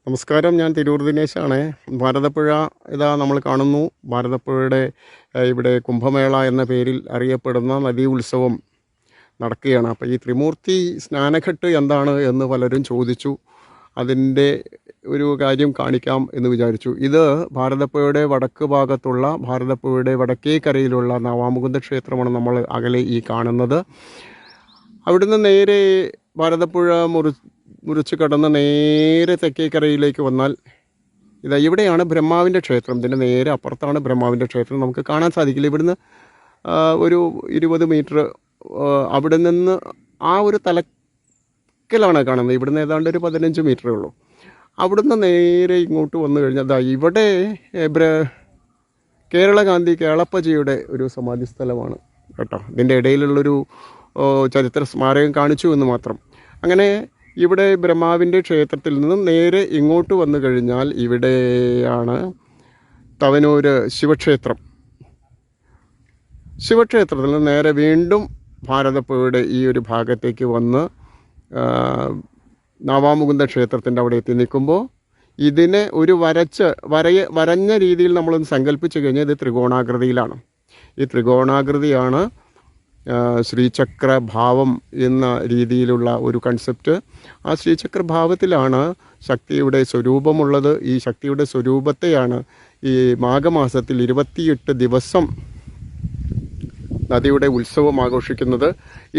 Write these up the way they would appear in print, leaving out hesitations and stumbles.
നമസ്കാരം, ഞാൻ തിരൂർ ദിനേശാണ്. ഭാരതപ്പുഴ ഇതാ നമ്മൾ കാണുന്നു. ഭാരതപ്പുഴയുടെ ഇവിടെ കുംഭമേള എന്ന പേരിൽ അറിയപ്പെടുന്ന നദീ ഉത്സവം നടക്കുകയാണ്. അപ്പോൾ ഈ ത്രിമൂർത്തി സ്നാനഘട്ട് എന്താണ് എന്ന് പലരും ചോദിച്ചു. അതിൻ്റെ ഒരു കാര്യം കാണിക്കാം എന്ന് വിചാരിച്ചു. ഇത് ഭാരതപ്പുഴയുടെ വടക്ക് ഭാഗത്തുള്ള ഭാരതപ്പുഴയുടെ വടക്കേ കരയിലുള്ള നവാമുകുന്ദ ക്ഷേത്രമാണ് നമ്മൾ അകലെ ഈ കാണുന്നത്. അവിടുന്ന് നേരെ ഭാരതപ്പുഴ മുറിച്ച് കടന്ന് നേരെ തെക്കേക്കരയിലേക്ക് വന്നാൽ ഇതാ ഇവിടെയാണ് ബ്രഹ്മാവിൻ്റെ ക്ഷേത്രം. ഇതിൻ്റെ നേരെ അപ്പുറത്താണ് ബ്രഹ്മാവിൻ്റെ ക്ഷേത്രം. നമുക്ക് കാണാൻ സാധിക്കില്ല. ഇവിടുന്ന് ഒരു 20 മീറ്റർ അവിടെ നിന്ന് ആ ഒരു തലക്കലാണ് കാണുന്നത്. ഇവിടുന്ന് ഏതാണ്ട് ഒരു 15 മീറ്ററേ ഉള്ളൂ. അവിടുന്ന് നേരെ ഇങ്ങോട്ട് വന്നു കഴിഞ്ഞാൽ ഇവിടെ കേളപ്പജിയുടെ ഒരു സമാധി സ്ഥലമാണ് കേട്ടോ. ഇതിൻ്റെ ഇടയിലുള്ളൊരു ചരിത്ര സ്മാരകം കാണിച്ചു എന്ന് മാത്രം. അങ്ങനെ ഇവിടെ ബ്രഹ്മാവിൻ്റെ ക്ഷേത്രത്തിൽ നിന്നും നേരെ ഇങ്ങോട്ട് വന്നു കഴിഞ്ഞാൽ ഇവിടെയാണ് തവനൂർ ശിവക്ഷേത്രം. ശിവക്ഷേത്രത്തിൽ നിന്ന് നേരെ വീണ്ടും ഭാരതപ്പുഴയുടെ ഈ ഒരു ഭാഗത്തേക്ക് വന്ന് നവാമുകുന്ദ ക്ഷേത്രത്തിൻ്റെ അവിടെ എത്തി നിൽക്കുമ്പോൾ ഇതിനെ ഒരു വരഞ്ഞ രീതിയിൽ നമ്മളൊന്ന് സങ്കല്പിച്ച് കഴിഞ്ഞാൽ ഇത് ത്രികോണാകൃതിയിലാണ്. ഈ ത്രികോണാകൃതിയാണ് ശ്രീചക്രഭാവം എന്ന രീതിയിലുള്ള ഒരു കൺസെപ്റ്റ്. ആ ശ്രീചക്രഭാവത്തിലാണ് ശക്തിയുടെ സ്വരൂപമുള്ളത്. ഈ ശക്തിയുടെ സ്വരൂപത്തെയാണ് ഈ മാഘമാസത്തിൽ 28 ദിവസം നദിയുടെ ഉത്സവം ആഘോഷിക്കുന്നത്.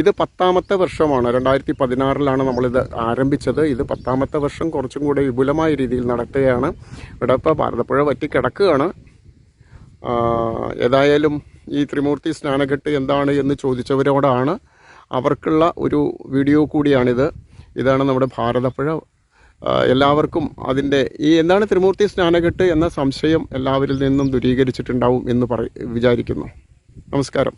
ഇത് 10ാമത്തെ വർഷമാണ്. 2016 നമ്മളിത് ആരംഭിച്ചത്. ഇത് 10ാമത്തെ വർഷം കുറച്ചും കൂടെ വിപുലമായ രീതിയിൽ നടത്തുകയാണ്. ഇവിടെ ഇപ്പോൾ ഭാരതപ്പുഴ വറ്റിക്കിടക്കുകയാണ്. ഏതായാലും ഈ ത്രിമൂർത്തി സ്നാനഘട്ട് എന്താണ് എന്ന് ചോദിച്ചവരോടാണ്, അവർക്കുള്ള ഒരു വീഡിയോ കൂടിയാണിത്. ഇതാണ് നമ്മുടെ ഭാരതപ്പുഴ. എല്ലാവർക്കും അതിൻ്റെ ഈ എന്താണ് ത്രിമൂർത്തി സ്നാനഘട്ട് എന്ന സംശയം എല്ലാവരിൽ നിന്നും ദൂരീകരിച്ചിട്ടുണ്ടാവും എന്ന് വിചാരിക്കുന്നു. നമസ്കാരം.